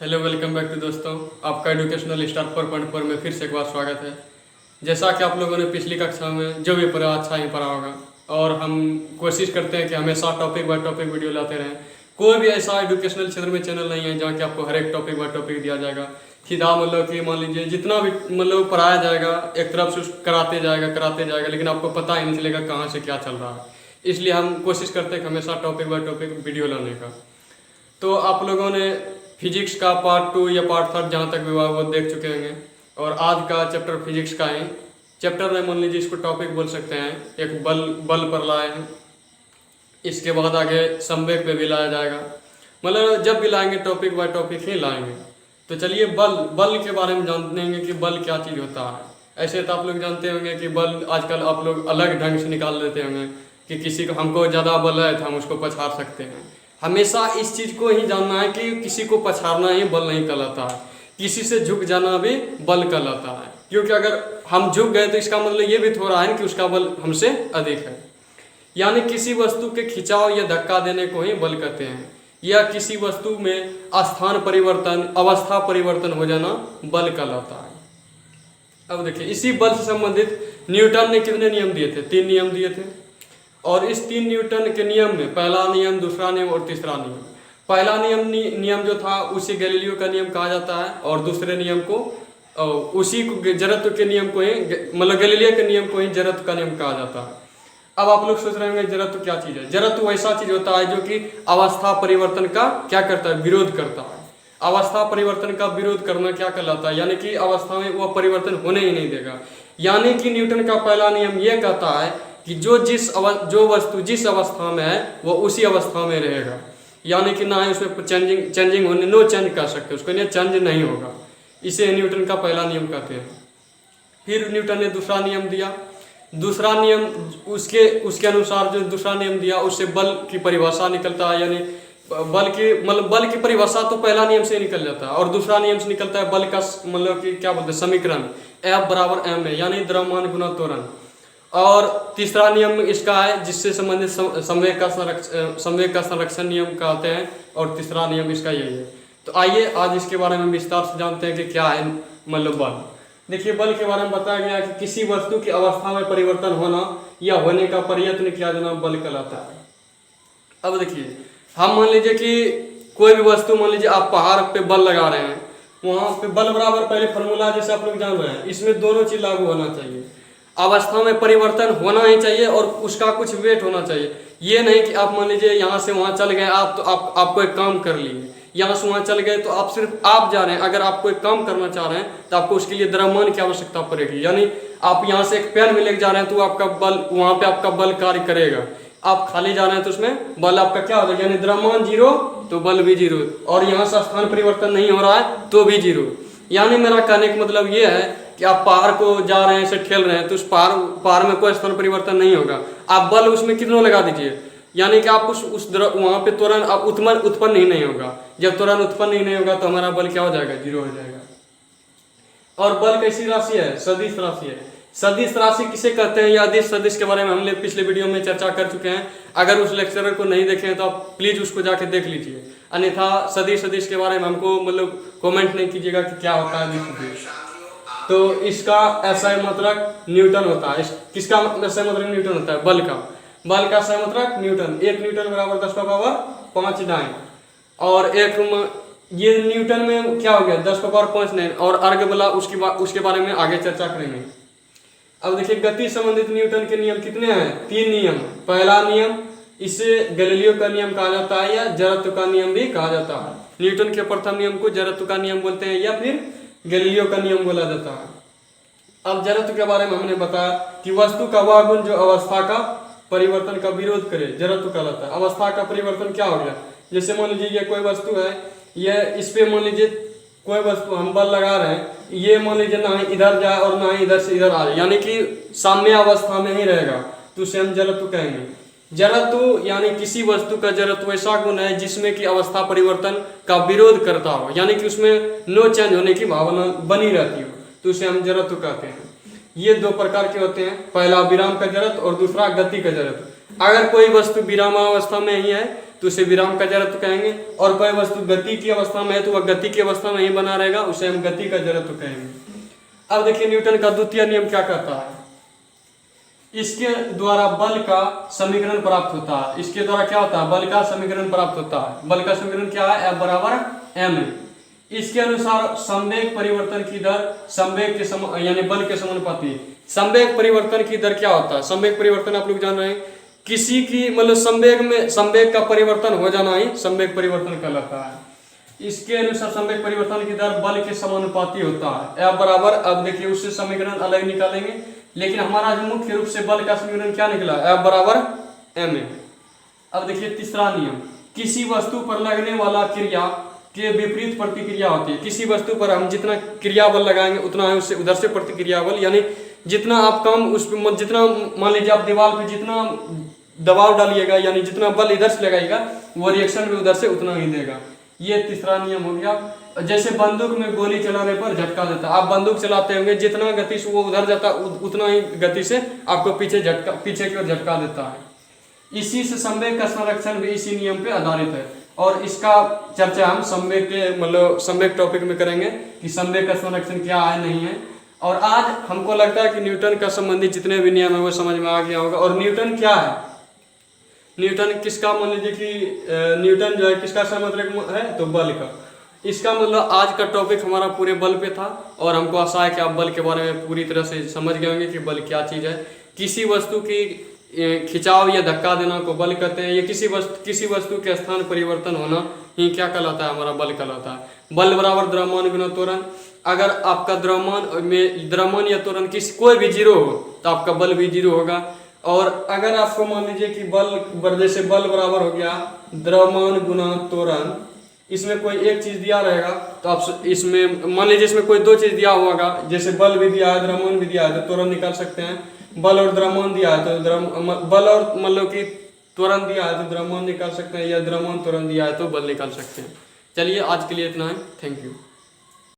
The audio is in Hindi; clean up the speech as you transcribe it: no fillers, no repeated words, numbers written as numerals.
हेलो, वेलकम बैक टू दोस्तों। आपका एजुकेशनल स्टार 4.4 में फिर से एक बार स्वागत है। जैसा कि आप लोगों ने पिछली कक्षा में जो भी पढ़ा अच्छा ही पढ़ा होगा, और हम कोशिश करते हैं कि हमेशा टॉपिक बाय टॉपिक वीडियो लाते रहें। कोई भी ऐसा एजुकेशनल क्षेत्र में चैनल नहीं है जहाँ कि आपको हर एक टॉपिक बाय टॉपिक दिया जाएगा। सीधा मतलब कि मान लीजिए जितना भी मतलब पढ़ाया जाएगा एक तरफ से कराते जाएगा, लेकिन आपको पता ही नहीं चलेगा कहाँ से क्या चल रहा है। इसलिए हम कोशिश करते हैं कि हमेशा टॉपिक बाय टॉपिक वीडियो लाने का। तो आप लोगों ने फिजिक्स का पार्ट 2 या पार्ट 3 जहाँ तक भी हुआ वो देख चुके होंगे, और आज का चैप्टर फिजिक्स का है। चैप्टर में मान लीजिए इसको टॉपिक बोल सकते हैं, एक बल बल पर लाए हैं। इसके बाद आगे संवेग पे भी लाया जाएगा, मतलब जब भी लाएंगे टॉपिक बाय टॉपिक ही लाएंगे। तो चलिए बल बल के बारे में जानेंगे कि बल क्या चीज़ होता है। ऐसे तो आप लोग जानते होंगे कि बल आजकल आप लोग अलग ढंग से निकाल लेते होंगे कि किसी को हमको ज़्यादा बल है तो हम उसको पछाड़ सकते हैं। हमेशा इस चीज़ को ही जानना है कि किसी को पछाड़ना ही बल नहीं कहलाता है, किसी से झुक जाना भी बल कहलाता है। क्योंकि अगर हम झुक गए तो इसका मतलब ये भी थोड़ा है कि उसका बल हमसे अधिक है। यानी किसी वस्तु के खिंचाव या धक्का देने को ही बल कहते हैं, या किसी वस्तु में स्थान परिवर्तन, अवस्था परिवर्तन हो जाना बल कहलाता है। अब देखिए, इसी बल से संबंधित न्यूटन ने कितने नियम दिए थे? 3 नियम दिए थे। और इस 3 न्यूटन के नियम में पहला नियम, दूसरा नियम और तीसरा नियम। पहला नियम जो था उसे गैलीलियो का नियम कहा जाता है, और दूसरे नियम को उसी को जड़त्व के नियम को ही, मतलब गैलीलियो के नियम को ही जड़त्व का नियम कहा जाता है। अब आप लोग सोच रहे होंगे जड़त्व क्या चीज़ है? जड़त्व वैसा चीज होता है जो कि अवस्था परिवर्तन का क्या करता है? विरोध करता है। अवस्था परिवर्तन का विरोध करना क्या कहलाता है? यानी कि अवस्था में वह परिवर्तन होने ही नहीं देगा। यानी कि न्यूटन का पहला नियम यह कहता है कि जो वस्तु जिस अवस्था में है वो उसी अवस्था में रहेगा। यानी कि ना ही उसमें चेंजिंग होने, नो चेंज कर सकते, उसको चेंज नहीं होगा। इसे न्यूटन का पहला नियम कहते हैं। फिर न्यूटन ने दूसरा नियम दिया। दूसरा नियम उसके अनुसार जो दूसरा नियम दिया उससे बल की परिभाषा निकलता है। यानी बल की परिभाषा तो पहला नियम से निकल जाता है, और दूसरा नियम से निकलता है बल का मतलब कि क्या बोलते हैं, समीकरण F बराबर m है, यानी द्रव्यमान गुना त्वरण। और तीसरा नियम इसका है जिससे संबंधित संवेग का संरक्षण नियम कहते हैं, और तीसरा नियम इसका यही है। तो आइए आज इसके बारे में विस्तार से जानते हैं कि क्या है मतलब बल। देखिए, बल के बारे में बताया गया कि किसी वस्तु की अवस्था में परिवर्तन होना या होने का प्रयत्न किया जाना बल कहलाता है। अब देखिए, हम मान लीजिए कि कोई भी वस्तु, मान लीजिए आप पहाड़ पे बल लगा रहे हैं, वहां पे बल बराबर पहले फॉर्मूला जैसे आप लोग जान रहे हैं, इसमें दोनों चीज लागू होना चाहिए। अवस्था में परिवर्तन होना ही चाहिए और उसका कुछ वेट होना चाहिए। ये नहीं कि आप मान लीजिए यहाँ से वहाँ चल गए, आप तो आपको एक काम कर लिए, यहाँ से वहाँ चल गए तो आप सिर्फ आप जा रहे हैं। अगर आप कोई काम करना चाह रहे हैं तो आपको उसके लिए द्रव्यमान की आवश्यकता पड़ेगी। यानी आप यहाँ से एक पेन में लेके जा रहे हैं तो आपका बल, वहाँ पे आपका बल कार्य करेगा। आप खाली जा रहे हैं तो उसमें बल आपका क्या होगा, यानी द्रव्यमान 0 तो बल भी 0, और यहाँ से स्थान परिवर्तन नहीं हो रहा है तो भी 0। यानी मेरा कहने का मतलब ये है कि आप पहाड़ को जा रहे हैं, ऐसे ठेल रहे हैं, तो उस पहाड़ में कोई स्थान परिवर्तन नहीं होगा। आप बल उसमें कितना लगा दीजिए, यानी कि आप वहाँ पे त्वरण आप उत्पन्न ही नहीं होगा। जब त्वरण उत्पन्न ही नहीं होगा तो हमारा बल क्या हो जाएगा? 0 हो जाएगा। और बल कैसी राशि है? सदिश राशि है। सदिश राशि किसे कहते हैं या अदिश सदिश के बारे में हमने पिछले वीडियो में चर्चा कर चुके हैं। अगर उस लेक्चर को नहीं देखे तो आप प्लीज उसको जाके देख लीजिए। अन्यथा सदिश के बारे में हमको मतलब कमेंट नहीं कीजिएगा कि क्या होता है सदिश। तो इसका SI मात्रक न्यूटन होता है। किसका SI मात्रक न्यूटन होता है? बल का SI मात्रक न्यूटन। 1 न्यूटन बराबर 10 का पावर 5 डाइन। और ये न्यूटन में क्या हो गया? 10 का पावर 5 9। और अर्ग बला उसके बारे में आगे चर्चा करेंगे। अब देखिए, गति संबंधित न्यूटन के नियम कितने हैं? 3 नियम। पहला नियम, इसे गैलीलियो का नियम कहा जाता है या जड़त्व का नियम भी कहा जाता है। न्यूटन के प्रथम नियम को जड़त्व का नियम बोलते हैं या फिर गैलीलियो का नियम बोला जाता है। अब जड़त्व के बारे में हमने बताया कि वस्तु का वह गुण जो अवस्था का परिवर्तन का विरोध करे, जड़त्व कहलाता है। अवस्था का परिवर्तन क्या हो गया? जैसे मान लीजिए ये कोई वस्तु है, यह इस पे मान लीजिए कोई वस्तु हम बल लगा रहे हैं, ये मान लीजिए ना ही इधर जाए और ना ही इधर से इधर आ जाए, यानी कि साम्य अवस्था में ही रहेगा, तो उसे हम जड़त्व कहेंगे। जड़त्व यानी किसी वस्तु का जड़त्व ऐसा गुण है जिसमें कि अवस्था परिवर्तन का विरोध करता हो, यानी कि उसमें नो चेंज होने की भावना बनी रहती हो, तो उसे हम जड़त्व कहते हैं। ये 2 प्रकार के होते हैं, पहला विराम का जड़त्व और दूसरा गति का जड़त्व। अगर कोई वस्तु विरामावस्था में ही है तो उसे विराम का जड़त्व कहेंगे, और कोई वस्तु गति की अवस्था में है तो वह गति की अवस्था में ही बना रहेगा, उसे हम गति का जड़त्व कहेंगे। अब देखिए न्यूटन का द्वितीय नियम क्या कहता है, इसके द्वारा बल का समीकरण प्राप्त होता है। इसके द्वारा क्या होता है, बल का समीकरण प्राप्त होता है। बल का समीकरण क्या है, F बराबर m है। इसके अनुसार संवेग परिवर्तन की दर संवेग के यानी बल के समानुपाती। संवेग परिवर्तन की दर क्या होता है, संवेग परिवर्तन आप लोग जान रहे हैं, किसी की मतलब संवेग का परिवर्तन हो जाना ही संवेग परिवर्तन कहलाता है। इसके अनुसार संवेग परिवर्तन की दर बल के समानुपाती होता है। F बराबर, अब देखिए उससे समीकरण अलग निकालेंगे, लेकिन हमारा जो मुख्य रूप से बल का समीकरण क्या निकला, F बराबर m है। अब देखिए तीसरा नियम, किसी वस्तु पर लगने वाला क्रिया के विपरीत प्रतिक्रिया होती है। किसी वस्तु पर हम जितना क्रिया बल लगाएंगे उतना है उससे उधर से प्रतिक्रिया बल, यानी जितना आप कम उस पर जितना मान लीजिए आप दीवार पे जितना दबाव डालिएगा यानी जितना बल इधर से लगाएगा वो रिएक्शन भी उधर से उतना ही देगा। ये तीसरा नियम हो गया। जैसे बंदूक में गोली चलाने पर झटका देता है, आप बंदूक चलाते होंगे जितना गति से वो उधर जाता उतना ही गति से आपको पीछे की ओर झटका देता है। इसी से संवेग का संरक्षण भी इसी नियम पे आधारित है, और इसका चर्चा हम संवेग के मतलब संवेग टॉपिक में करेंगे कि संवेग का संरक्षण क्या है नहीं है। और आज हमको लगता है कि न्यूटन का संबंधित जितने भी नियम है वो समझ में आ गया होगा। और न्यूटन क्या है, न्यूटन किसका, मान लीजिए कि न्यूटन जो है किसका समर्थक है, तो बल का। इसका मतलब आज का टॉपिक हमारा पूरे बल पे था, और हमको आशा है कि आप बल के बारे में पूरी तरह से समझ गए होंगे कि बल क्या चीज़ है। किसी वस्तु की खिंचाव या धक्का देना को बल कहते हैं, या किसी वस्तु के स्थान परिवर्तन होना ही क्या कहलाता है, हमारा बल कहलाता है। बल बराबर द्रव्यमान गुना त्वरण। अगर आपका द्रव्यमान या त्वरण कोई भी जीरो हो तो आपका बल भी जीरो होगा। और अगर आपको मान लीजिए कि जैसे बल बराबर हो गया द्रव्यमान गुना त्वरण, इसमें कोई एक चीज दिया रहेगा तो आप इसमें मान लीजिए इसमें कोई दो चीज दिया होगा, जैसे बल भी दिया है द्रव्यमान भी दिया है तो त्वरण निकाल सकते हैं। बल और द्रव्यमान दिया है तो बल और मतलब कि त्वरण दिया है तो द्रव्यमान निकाल सकते हैं, या द्रव्यमान त्वरण दिया है तो बल निकाल सकते हैं। चलिए आज के लिए इतना है, थैंक यू।